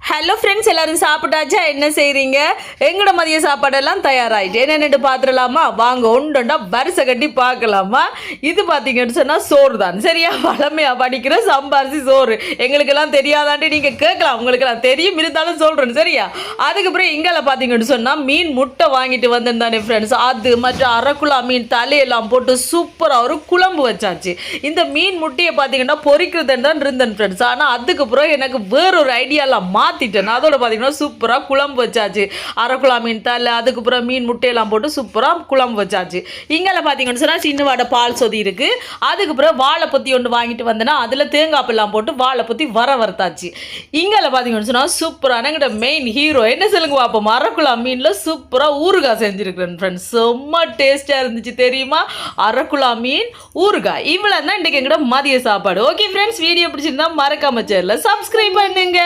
Hello friends, எல்லாரும் சாப்பிட்டாச்சா? என்ன செய்கிறீங்க? எங்களோட மதிய சாப்பாடெல்லாம் தயாராகிட்டு என்னென்னு பார்த்துடலாமா? வாங்க ஒன்றுண்டா வரிசை கட்டி பார்க்கலாமா? இது பார்த்தீங்கன்னு சொன்னால் சோறு தான், சரியா? வளமையாக படிக்கிற சம்பாரிசி சோறு எங்களுக்கெல்லாம் தெரியாதான்ட்டு நீங்கள் கேட்கலாம். உங்களுக்கெல்லாம் தெரியும், இருந்தாலும் சொல்கிறேன், சரியா? அதுக்கப்புறம் இங்கே பார்த்தீங்கன்னு சொன்னால் மீன் முட்டை வாங்கிட்டு வந்திருந்தானே ஃப்ரெண்ட்ஸ், அது மற்ற அரைக்குலா மீன் தலையெல்லாம் போட்டு சூப்பராக ஒரு குழம்பு வச்சாச்சு. இந்த மீன் முட்டையை பார்த்தீங்கன்னா பொரிக்கிறதுன்னு தான் இருந்தேன் ஃப்ரெண்ட்ஸ். ஆனால் அதுக்கப்புறம் எனக்கு வேறொரு ஐடியாலாம் மாற்றிட்டேன். அதோட பார்த்தீங்கன்னா சூப்பராக குழம்பு வச்சாச்சு. அரைக்குலா மீன் தலை, அதுக்கப்புறம் மீன் முட்டையெல்லாம் போட்டு சூப்பராக குழம்பு வச்சாச்சு. இங்கே பார்த்தீங்கன்னு சொன்னால் சின்ன வாடை பால் சொதி இருக்குது. அதுக்கப்புறம் வாழைப்பொத்தி ஒன்று வாங்கிட்டு வந்தேன்னா அதில் தேங்காய்ப்பெல்லாம் போட்டு வாழைப்பொத்தி வறுத்தாச்சு. இங்கே பார்த்தீங்கன்னு சொன்னால் சூப்பரான எங்கள்ட மெயின் ஹீரோ என்ன சொல்லுங்க பார்ப்போம், அரைக்குலா மீனில் சூப்பராக ஊறுகாய் செஞ்சுருக்கிறேன் ஃப்ரெண்ட்ஸ். செம்ம டேஸ்ட்டாக இருந்துச்சு தெரியுமா? அரைக்குலா மீன் ஊறுகாய் இவ்வளோ தான் இன்றைக்கு எங்கள்ட மதிய சாப்பாடு. ஓகே ஃப்ரெண்ட்ஸ், வீடியோ பிடிச்சிருந்தா மறக்காம சேனலை சப்ஸ்கிரைப் பண்ணுங்க.